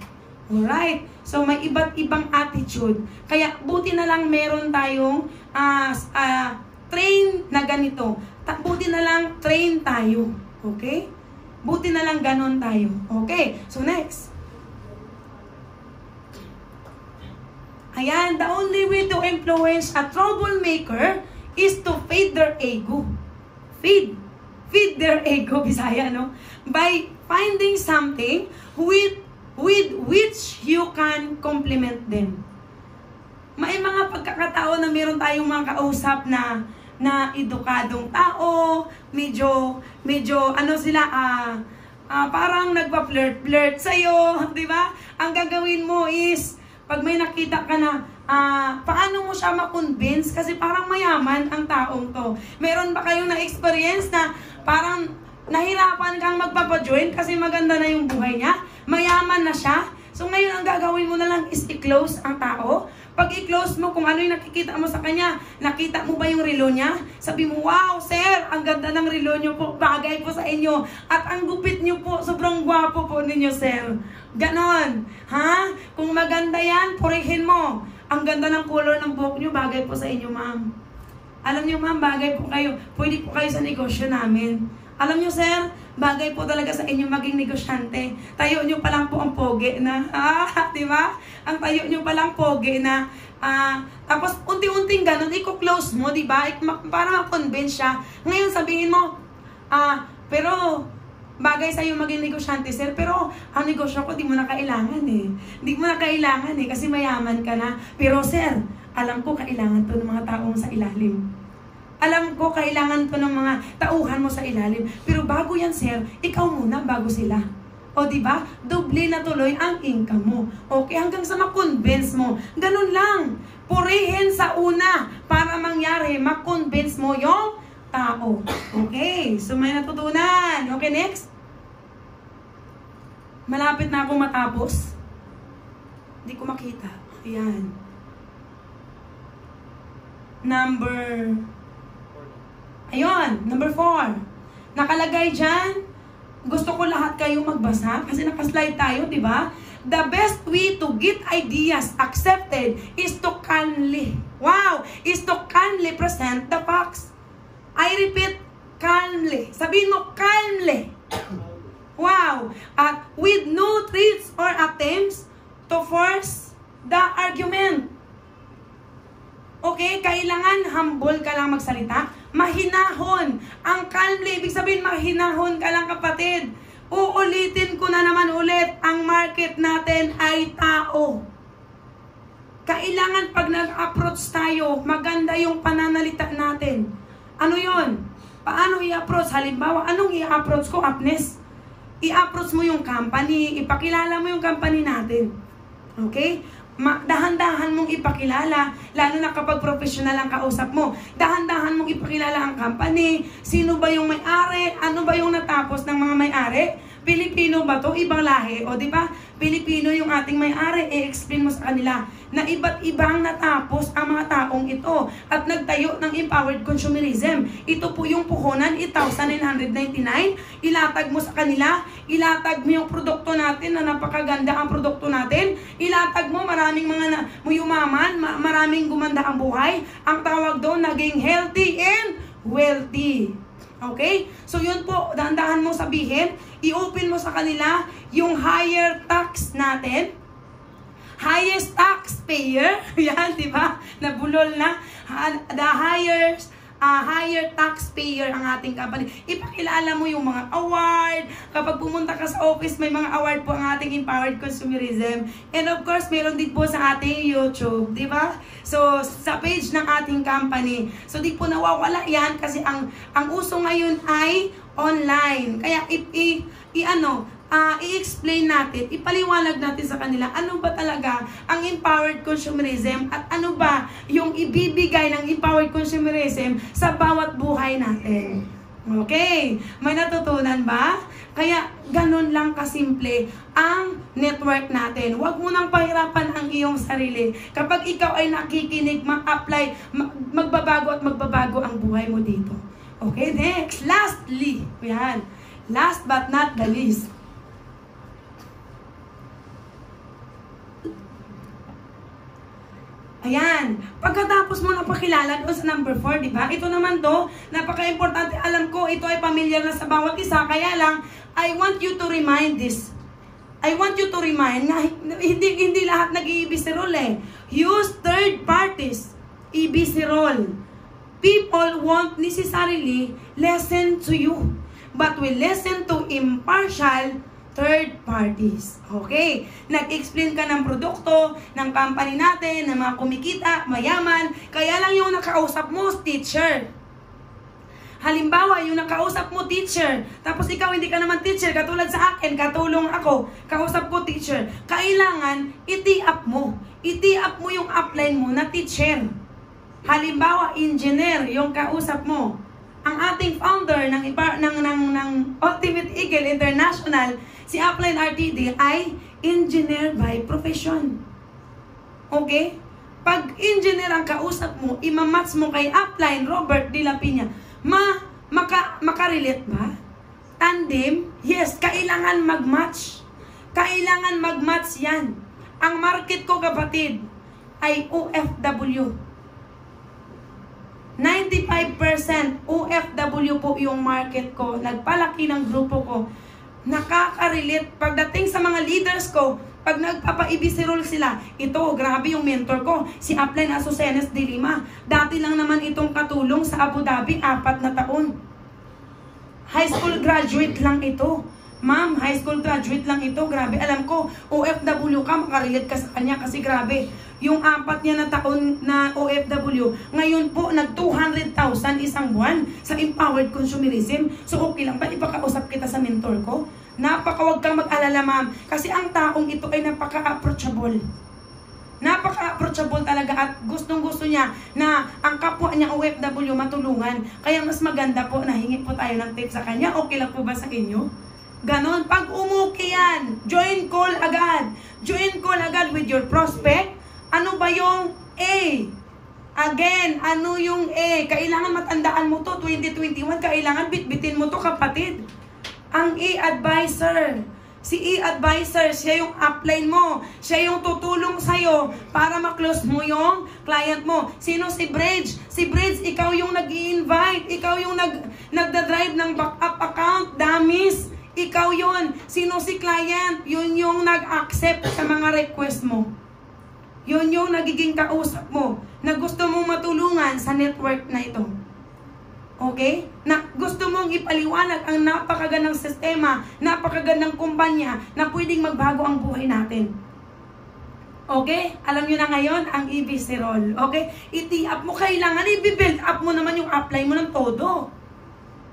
Alright? So, may iba't ibang attitude. Kaya, buti na lang meron tayong train na ganito. Buti na lang train tayo. Okay? Buti na lang ganon tayo. Okay? So, next. Ayan, the only way to influence a troublemaker is to feed their ego. Feed their ego, Bisaya, no? By finding something with which you can compliment them. May mga pagkakataon na meron tayong mga kausap na edukadong tao, medyo ano sila, parang nagpa-flirt sa'yo, di ba? Ang gagawin mo is, pag may nakita ka na, paano mo siya ma-convince? Kasi parang mayaman ang taong to. Meron ba kayong na-experience na parang nahirapan kang magpapajoin kasi maganda na yung buhay niya? Mayaman na siya? So ngayon ang gagawin mo na lang is i-close ang tao. Pag i-close mo, kung ano yung nakikita mo sa kanya, nakita mo ba yung relo niya? Sabi mo, wow, sir, ang ganda ng relo niyo po, bagay po sa inyo. At ang gupit niyo po, sobrang gwapo po ninyo, sir. Ganon. Ha? Kung maganda yan, purihin mo. Ang ganda ng color ng buhok nyo, bagay po sa inyo, ma'am. Alam nyo, ma'am, bagay po kayo. Pwede po kayo sa negosyo namin. Alam nyo, sir, bagay po talaga sa inyo maging negosyante. Tayo nyo pa lang po ang pogi na. Di ba? Ang tayo nyo pa lang pogi na. Tapos, unti-unting ganon, i-close mo, di ba? Para ma-convince siya. Ngayon, sabihin mo, pero bagay sa'yo maging negosyante, sir. Pero ang negosyo ko, di mo na kailangan eh. Di mo na kailangan eh, kasi mayaman ka na. Pero sir, alam ko kailangan to ng mga taong sa ilalim. Alam ko kailangan to ng mga tauhan mo sa ilalim. Pero bago yan, sir, ikaw muna bago sila. O di ba? Doble na tuloy ang income mo. Okay, hanggang sa ma-convince mo. Ganun lang. Purihin sa una para mangyari, ma-convince mo yung tao. Okay, so may natutunan. Okay, next. Malapit na akong matapos. Hindi ko makita. Ayan. Number 4. Nakalagay dyan. Gusto ko lahat kayo magbasa kasi naka-slide tayo, di ba? The best way to get ideas accepted is to calmly, present the facts. I repeat, calmly. Sabihin mo, calmly. Wow. With no threats or attempts to force the argument. Okay? Kailangan humble ka lang magsalita. Mahinahon. Ang calmly, ibig sabihin, mahinahon ka lang, kapatid. Uulitin ko na naman ulit, ang market natin ay tao. Kailangan pag nag-approach tayo, maganda yung pananalita natin. Ano yon? Paano i-approach? Halimbawa, anong i-approach ko? Aptness. I-approach mo yung company, ipakilala mo yung company natin. Okay? Dahan-dahan mong ipakilala, lalo na kapag professional ang kausap mo. Dahan-dahan mong ipakilala ang company, sino ba yung may-ari, ano ba yung natapos ng mga may-ari, Pilipino ba to? Ibang lahi. O, di ba? Pilipino yung ating may-ari. I-explain mo sa kanila na iba't ibang natapos ang mga taong ito at nagtayo ng empowered consumerism. Ito po yung puhunan, 8,999. Ilatag mo sa kanila. Ilatag mo yung produkto natin na napakaganda ang produkto natin. Ilatag mo maraming mga yumaman, maraming gumanda ang buhay. Ang tawag doon, naging healthy and wealthy. Okay? So yun po, dahan-dahan mo sabihin, i-open mo sa kanila yung higher tax natin. Highest taxpayer. Yan, di ba? Nabulol na. The higher taxpayer ang ating company. Ipakilala mo yung mga award. Kapag pumunta ka sa office, may mga award po ang ating empowered consumerism. And of course, meron din po sa ating YouTube, di ba? So, sa page ng ating company. So, di po nawawala yan kasi ang uso ngayon ay online. Kaya, i-explain natin, ipaliwanag natin sa kanila ano ba talaga ang empowered consumerism at ano ba yung ibibigay ng empowered consumerism sa bawat buhay natin. Okay? May natutunan ba? Kaya ganun lang kasimple ang network natin. Huwag mo nang pahirapan ang iyong sarili. Kapag ikaw ay nakikinig, mag-apply, magbabago at magbabago ang buhay mo dito. Okay? Next. Lastly. Yan. Last but not the least. Ayan. Pagkatapos mo napakilala doon sa number 4, di ba? Ito naman to, napaka-importante. Alam ko, ito ay pamilyar na sa bawat isa. Kaya lang, I want you to remind this. I want you to remind na hindi lahat nag-i-EBC role eh. Use third parties. EBC role. People won't necessarily listen to you, but will listen to impartial third parties. Okay? Nag-explain ka ng produkto, ng company natin, ng mga kumikita, mayaman, kaya lang yung nakausap mo, teacher. Halimbawa, yung nakausap mo, teacher, tapos ikaw hindi ka naman teacher, katulad sa akin, katulong ako, kausap ko, teacher. Kailangan, iti-up mo. Iti-up mo yung upline mo na teacher. Halimbawa, engineer, yung kausap mo. Ang ating founder ng Ultimate Eagle International, si Upline RTD, ay engineer by profession. Okay? Pag engineer ang kausap mo, imamatch mo kay Upline Robert de la Piña, makarelate ba? Tandem? Yes, kailangan mag-match. Kailangan mag-match yan. Ang market ko, kapatid, ay OFW. 95% OFW po yung market ko. Nagpalaki ng grupo ko. Nakaka-relate. Pagdating sa mga leaders ko, pag nagpapa-ibisirol sila, ito, grabe yung mentor ko, si Upline Azucenas de Lima. Dati lang naman itong katulong sa Abu Dhabi, 4 na taon. High school graduate lang ito. Ma'am, high school graduate lang ito. Grabe, alam ko, OFW ka, makarelate ka sa kanya kasi grabe. Yung 4 niya na taon na OFW, ngayon po, nag-200,000 isang buwan sa empowered consumerism. So, okay lang ba? Ipakausap kita sa mentor ko? Huwag kang mag-alala, ma'am. Kasi ang taong ito ay napaka-approachable. Napaka-approachable talaga at gustong-gusto niya na ang kapwa niya OFW matulungan. Kaya mas maganda po na hingi po tayo ng tips sa kanya. Okay lang po ba sa inyo? Ganon. Pag umuki yan, join call agad. Join call agad with your prospect. Ano ba yung A? Again, ano yung A? Kailangan matandaan mo to, 2021, kailangan bitbitin mo to, kapatid. Ang E-advisor. Si E-advisor, siya yung upline mo. Siya yung tutulong sa'yo para maklose mo yung client mo. Sino si Bridge? Si Bridge, ikaw yung nag-i-invite. Ikaw yung nagda-drive ng backup account, dummies. Ikaw yun. Sino si client? Yun yung nag-accept sa mga request mo. Yun yung nagiging kausap mo na gusto mong matulungan sa network na ito. Okay? Na gusto mong ipaliwanag ang napakagandang sistema, napakagandang kumpanya na pwedeng magbago ang buhay natin. Okay? Alam nyo na ngayon ang ibisirol. Okay? I-up mo. Kailangan i-build up mo naman yung upline mo ng todo.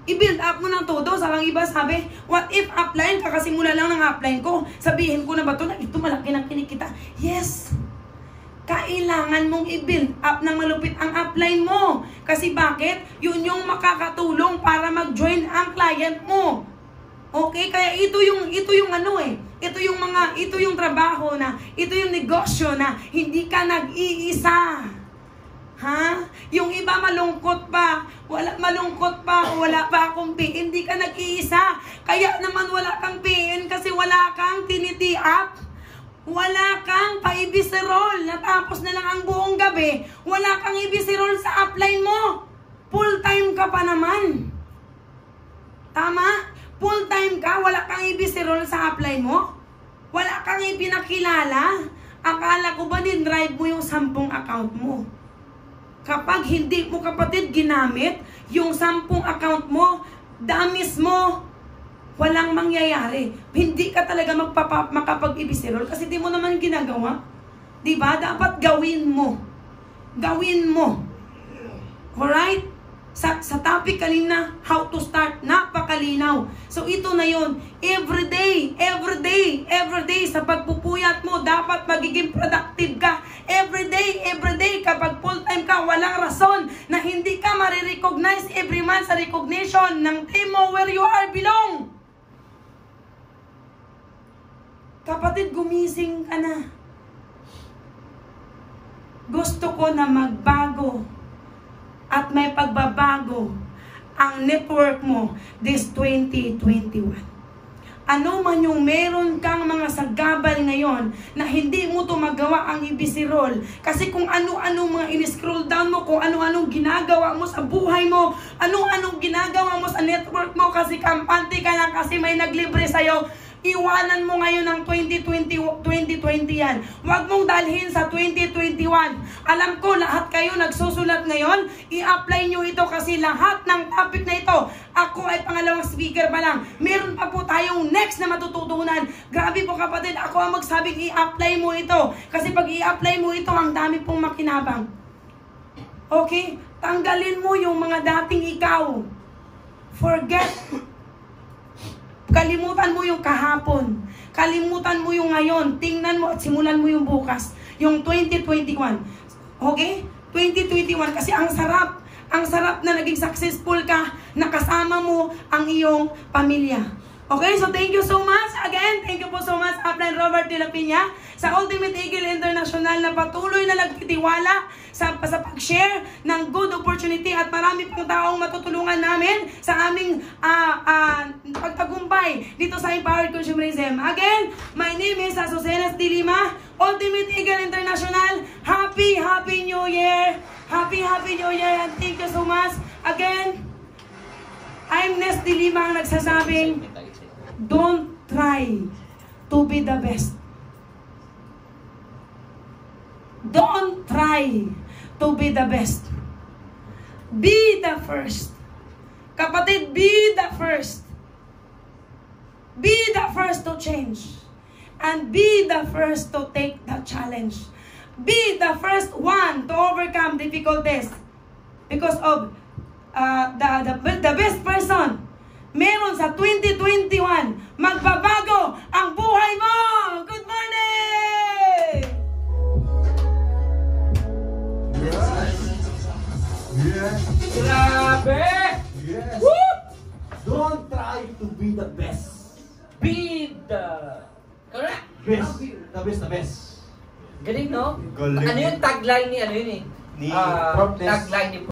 I-build up mo ng todo. Sa iba sabi, what if upline, kakasimula lang ng upline ko, sabihin ko na ba ito na ito malaki ng kinikita? Yes! Kailangan mong i-build up ng malupit ang upline mo. Kasi bakit? Yun yung makakatulong para mag-join ang client mo. Okay? Kaya ito yung ano ito yung trabaho na, ito yung negosyo na hindi ka nag-iisa. Ha? Yung iba malungkot pa, wala pa akong PN, hindi ka nag-iisa. Kaya naman wala kang PN kasi wala kang tiniti-up. Wala kang pa-ibisirol. Natapos na lang ang buong gabi. Wala kang ibisirol sa upline mo. Full-time ka pa naman. Tama? Full-time ka, wala kang ibisirol sa upline mo. Wala kang ipinakilala. Akala ko ba din-drive mo yung 10 account mo? Kapag hindi mo, kapatid, ginamit yung 10 account mo, damis mo, walang mangyayari. Hindi ka talaga makapag-ibisirol kasi di mo naman ginagawa. Diba? Dapat gawin mo. Gawin mo. Alright? Sa topic kanina, how to start, napakalinaw. So ito na yun. Every day, sa pagpupuyat mo, dapat magiging productive ka. Every day, kapag full-time ka, walang rason na hindi ka marirecognize every month sa recognition ng team mo where you are belong. Kapatid, gumising ka na. Gusto ko na magbago at may pagbabago ang network mo this 2021. Ano man yung meron kang mga sagabal ngayon na hindi mo to magawa ang ibisirol. Kasi kung ano-ano mga in-scroll down mo, kung ano-anong ginagawa mo sa buhay mo, ano-anong ginagawa mo sa network mo kasi kampante ka lang kasi may naglibre sa'yo, iwanan mo ngayon ng 2020 yan. Huwag mong dalhin sa 2021. Alam ko, lahat kayo nagsusulat ngayon, i-apply nyo ito kasi lahat ng topic na ito, ako ay pangalawang speaker pa lang. Meron pa po tayong next na matututunan. Grabe po kapatid, ako ang magsabing i-apply mo ito. Kasi pag i-apply mo ito, ang dami pong makinabang. Okay? Tanggalin mo yung mga dating ikaw. Forget. Kalimutan mo yung kahapon. Kalimutan mo yung ngayon. Tingnan mo at simulan mo yung bukas. Yung 2021. Okay? 2021. Kasi ang sarap. Ang sarap na naging successful ka. Nakasama mo ang iyong pamilya. Okay? So thank you so much. Again, thank you po so much, Upline Robert de la Piña. sa Ultimate Eagle International na patuloy na nagtitiwala sa pag-share ng good opportunity at marami pang taong matutulungan namin sa aming pagtagumpay dito sa Empowered Consumerism. Again, my name is Azucenas de Lima, Ultimate Eagle International. Happy New Year! Happy New Year and thank you so much. Again, I'm Nes de Lima ang nagsasabing, don't try to be the best. Don't try to be the best. Be the first. Kapatid, be the first. Be the first to change. And be the first to take the challenge. Be the first one to overcome difficulties. Because of the best person, meron sa 2021, magbabago ang buhay mo! Good morning! Yes! Grabe! Yes! Woo! Don't try to be the best. Be the... Correct! Best. The best, the best. Galing, no? Galing. Ano yung tagline ni ano yun eh? Ni Ah, Prof. Des. tagline ni